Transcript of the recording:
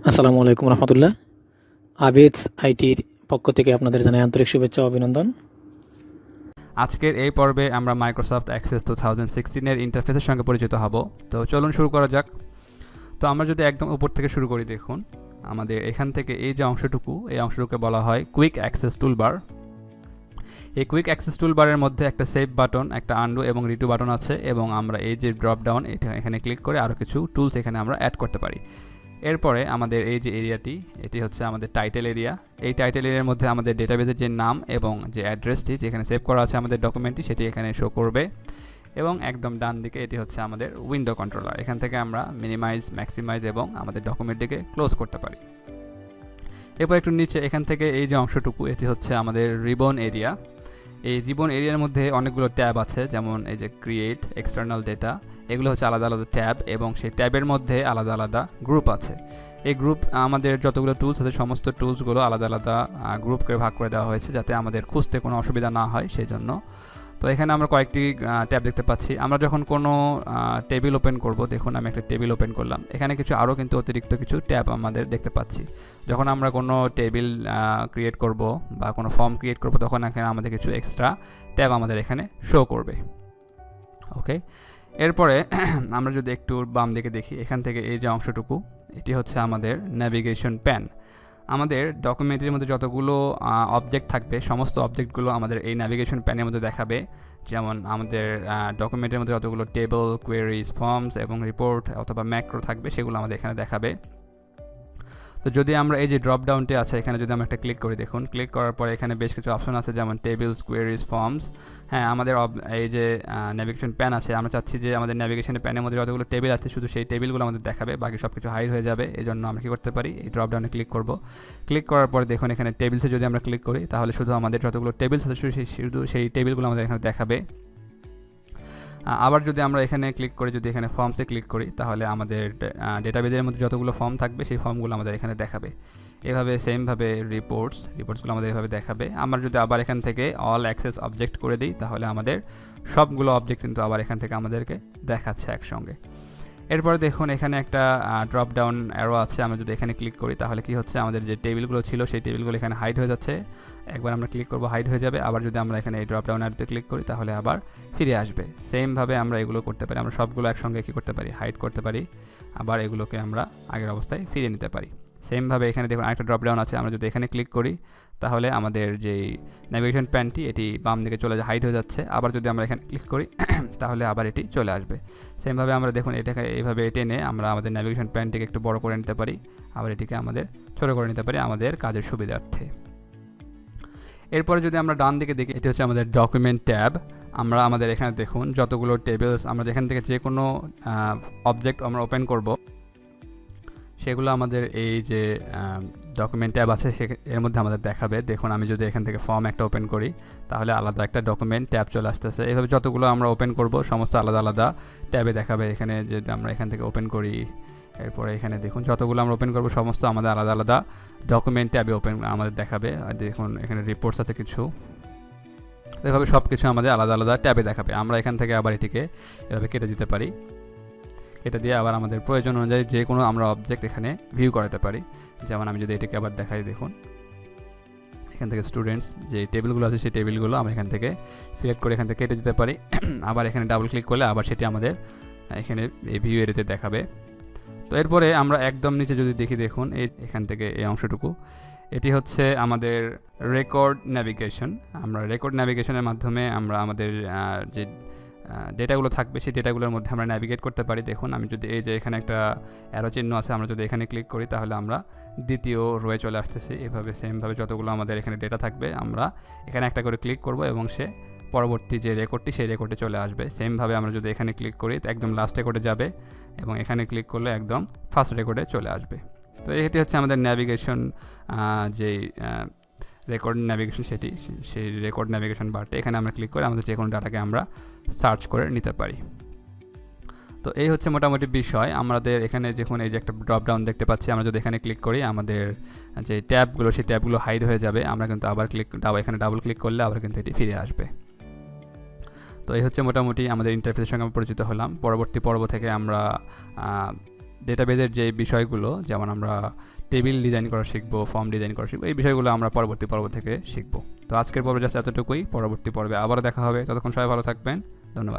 আসসালামু আলাইকুম রহমতুল্লাহ। আবিদ আইটির পক্ষ থেকে আপনাদের জানাই আন্তরিক শুভেচ্ছা ও অভিনন্দন। আজকের এই পর্বে আমরা মাইক্রোসফট অ্যাক্সেস 2016 এর ইন্টারফেসের সঙ্গে পরিচিত হব। তো চলুন শুরু করা যাক। তো আমরা যদি একদম উপর থেকে শুরু করি, দেখুন আমাদের এখান থেকে এই যে অংশটুকুকে বলা হয় কুইক অ্যাক্সেস টুলবার। এই কুইক অ্যাক্সেস টুলবারের মধ্যে একটা সেভ বাটন, একটা আন্ডু এবং রিটু বাটন আছে, এবং আমরা এই যে ড্রপ ডাউন এখানে ক্লিক করে আরও কিছু টুলস এখানে আমরা অ্যাড করতে পারি। এরপরে আমাদের এই যে এরিয়াটি, এটি হচ্ছে আমাদের টাইটেল এরিয়া। এই টাইটেল এরিয়ার মধ্যে আমাদের ডেটাবেসের যে নাম এবং যে অ্যাড্রেসটি যেখানে সেভ করা আছে আমাদের ডকুমেন্টটি, সেটি এখানে শো করবে। এবং একদম ডান দিকে এটি হচ্ছে আমাদের উইন্ডো কন্ট্রোলার। এখান থেকে আমরা মিনিমাইজ, ম্যাক্সিমাইজ এবং আমাদের ডকুমেন্টটিকে ক্লোজ করতে পারি। এরপর একটু নিচে এখান থেকে এই যে অংশটুকু, এটি হচ্ছে আমাদের রিবন এরিয়া। এই রিবন এরিয়ার মধ্যে অনেকগুলো ট্যাব আছে, যেমন এই যে ক্রিয়েট, এক্সটার্নাল ডেটা, এগুলো হচ্ছে আলাদা আলাদা ট্যাব, এবং সেই ট্যাবের মধ্যে আলাদা আলাদা গ্রুপ আছে। এই গ্রুপ আমাদের যতগুলো টুলস আছে সমস্ত টুলসগুলো আলাদা আলাদা গ্রুপ করে ভাগ করে দেওয়া হয়েছে, যাতে আমাদের খুঁজতে কোনো অসুবিধা না হয় সেই জন্য। তো এখানে আমরা কয়েকটি ট্যাব দেখতে পাচ্ছি। আমরা যখন কোনো টেবিল ওপেন করব, দেখুন আমি একটা টেবিল ওপেন করলাম, এখানে কিছু আরও কিন্তু অতিরিক্ত কিছু ট্যাব আমাদের দেখতে পাচ্ছি। যখন আমরা কোনো টেবিল ক্রিয়েট করব বা কোনো ফর্ম ক্রিয়েট করব, তখন এখানে আমাদের কিছু এক্সট্রা ট্যাব আমাদের এখানে শো করবে। ওকে, এরপরে আমরা যদি একটু বাম দিকে দেখি, এখান থেকে এই যে অংশটুকু, এটি হচ্ছে আমাদের ন্যাভিগেশন প্যান। আমাদের ডকুমেন্টের মধ্যে যতগুলো অবজেক্ট থাকবে, সমস্ত অবজেক্টগুলো আমাদের এই ন্যাভিগেশন প্যানের মধ্যে দেখাবে। যেমন আমাদের ডকুমেন্টের মধ্যে যতগুলো টেবল, কোয়েরিজ, ফর্মস এবং রিপোর্ট অথবা ম্যাক্রো থাকবে, সেগুলো আমাদের এখানে দেখাবে। তো যদি আমরা এই যে ড্রপ ডাউনটি আছে, এখানে যদি আমরা একটা ক্লিক করি, দেখুন ক্লিক করার পরে এখানে বেশ কিছু অপশন আছে, যেমন টেবিলস, কোয়েরিজ, ফর্মস। হ্যাঁ, আমাদের এই যে ন্যাভিগেশন প্যান আছে, আমরা চাচ্ছি যে আমাদের ন্যাভিগেশনের প্যানের মধ্যে যতগুলো টেবিল আছে শুধু সেই টেবিলগুলো আমাদের দেখাবে, বাকি সব কিছু হাইড হয়ে যাবে। এই জন্য আমরা কী করতে পারি, এই ড্রপ ডাউনে ক্লিক করব। ক্লিক করার পরে দেখুন এখানে টেবিলসে যদি আমরা ক্লিক করি, তাহলে শুধু আমাদের যতগুলো টেবিলস আছে শুধু সেই টেবিলগুলো আমাদের এখানে দেখাবে। আবার যদি আমরা এখানে ক্লিক করি, যদি এখানে ফর্মসে ক্লিক করি, তাহলে আমাদের ডেটাবেজের মধ্যে যতগুলো ফর্ম থাকবে সেই ফর্মগুলো আমাদের এখানে দেখাবে। এভাবে সেমভাবে রিপোর্টসগুলো আমাদের এভাবে দেখাবে। আমরা যদি আবার এখান থেকে অল অ্যাক্সেস অবজেক্ট করে দিই, তাহলে আমাদের সবগুলো অবজেক্ট কিন্তু আবার এখান থেকে আমাদেরকে দেখাচ্ছে একসঙ্গে। এরপরে দেখুন এখানে একটা ড্রপ ডাউন অ্যারো আছে, আমরা যদি এখানে ক্লিক করি, তাহলে কি হচ্ছে, আমাদের যে টেবিলগুলো ছিল সেই টেবিলগুলো এখানে হাইড হয়ে যাচ্ছে। একবার আমরা ক্লিক করব, হাইড হয়ে যাবে। আবার যদি আমরা এখানে এই ড্রপ ডাউন অ্যারোতে ক্লিক করি, তাহলে আবার ফিরে আসবে। সেমভাবে আমরা এগুলো করতে পারি, আমরা সবগুলো একসঙ্গে কী করতে পারি, হাইড করতে পারি, আবার এগুলোকে আমরা আগের অবস্থায় ফিরিয়ে নিতে পারি। সেমভাবে এখানে দেখুন আরেকটা ড্রপ ডাউন আছে, আমরা যদি এখানে ক্লিক করি, তাহলে আমাদের যেই ন্যাভিগেশন প্যানটি এটি বাম দিকে চলে যায়, হাইড হয়ে যাচ্ছে। আবার যদি আমরা এখানে ক্লিক করি, তাহলে আবার এটি চলে আসবে। সেমভাবে আমরা দেখুন এটাকে এইভাবে টেনে আমরা আমাদের ন্যাভিগেশন প্যানটিকে একটু বড় করে নিতে পারি, আবার এটিকে আমাদের ছোটো করে নিতে পারি আমাদের কাজের সুবিধার্থে। এরপরে যদি আমরা ডান দিকে দেখি, এটি হচ্ছে আমাদের ডকুমেন্ট ট্যাব। আমরা আমাদের এখানে দেখুন যতগুলো টেবিলস, আমরা যেখান থেকে যে কোনো অবজেক্ট আমরা ওপেন করব, সেগুলো আমাদের এই যে ডকুমেন্ট ট্যাব আছে এর মধ্যে আমাদের দেখাবে। দেখুন আমি যদি এখান থেকে ফর্ম একটা ওপেন করি, তাহলে আলাদা একটা ডকুমেন্ট ট্যাব চলে আসতেছে। এইভাবে যতগুলো আমরা ওপেন করব সমস্ত আলাদা আলাদা ট্যাবে দেখাবে। এখানে যদি আমরা এখান থেকে ওপেন করি, এরপরে এখানে দেখুন যতগুলো আমরা ওপেন করব সমস্ত আমাদের আলাদা আলাদা ডকুমেন্ট ট্যাবে আমাদের দেখাবে। আর দেখুন এখানে রিপোর্টস আছে কিছু, এভাবে সব কিছু আমাদের আলাদা আলাদা ট্যাবে দেখাবে। আমরা এখান থেকে আবার এটিকে এভাবে কেটে দিতে পারি। এটা দিয়ে আবার আমাদের প্রয়োজন অনুযায়ী যে কোনো আমরা অবজেক্ট এখানে ভিউ করাতে পারি। যেমন আমি যদি এটাকে আবার দেখাই, দেখুন এখান থেকে স্টুডেন্টস যে টেবিলগুলো আছে সেই টেবিলগুলো আমরা এখান থেকে সিলেক্ট করে এখান থেকে কেটে দিতে পারি। আবার এখানে ডাবল ক্লিক করলে আবার সেটি আমাদের এখানে এই ভিউ এরিয়াতে দেখাবে। তো এরপরে আমরা একদম নিচে যদি দেখি, দেখুন এখান থেকে এই অংশটুকু, এটি হচ্ছে আমাদের রেকর্ড ন্যাভিগেশন। আমরা রেকর্ড ন্যাভিগেশনের মাধ্যমে আমরা আমাদের যে ডেটাগুলো থাকবে সেই ডেটাগুলোর মধ্যে আমরা ন্যাভিগেট করতে পারি। দেখুন আমি যদি এই যে এখানে একটা অ্যারো চিহ্ন আছে, আমরা যদি এখানে ক্লিক করি, তাহলে আমরা দ্বিতীয় রোয়ে চলে আসতেছি। এভাবে সেমভাবে যতগুলো আমাদের এখানে ডেটা থাকবে, আমরা এখানে একটা করে ক্লিক করব এবং সে পরবর্তী যে রেকর্ডটি সেই রেকর্ডে চলে আসবে। সেমভাবে আমরা যদি এখানে ক্লিক করি, একদম লাস্ট রেকর্ডে যাবে, এবং এখানে ক্লিক করলে একদম ফার্স্ট রেকর্ডে চলে আসবে। তো এটি হচ্ছে আমাদের ন্যাভিগেশন যেই রেকর্ড ন্যাভিগেশন, সেই রেকর্ড ন্যাভিগেশন বারতে এখানে আমরা ক্লিক করে আমাদের যে কোনো ডাটাকে আমরা সার্চ করে নিতে পারি। তো এই হচ্ছে মোটামুটি বিষয়। আমাদের এখানে দেখুন এই যে একটা ড্রপ ডাউন দেখতে পাচ্ছি, আমরা যদি এখানে ক্লিক করি, আমাদের যে ট্যাবগুলো সেই ট্যাবগুলো হাইড হয়ে যাবে। আমরা কিন্তু আবার এখানে ডাবল ক্লিক করলে আবার কিন্তু এটি ফিরে আসবে। তো এই হচ্ছে মোটামুটি আমাদের ইন্টারফেসের সঙ্গে পরিচিত হলাম। পরবর্তী পর্ব থেকে আমরা ডেটাবেজের যে বিষয়গুলো, যেমন আমরা টেবিল ডিজাইন করা শিখবো, ফর্ম ডিজাইন করা শিখবো, এই বিষয়গুলো আমরা পরবর্তী পর্ব থেকে শিখবো। তো আজকের পর্বে জাস্ট এতটুকুই, পরবর্তী পর্বে আবারও দেখা হবে। ততক্ষণ সবাই ভালো থাকবেন, ধন্যবাদ।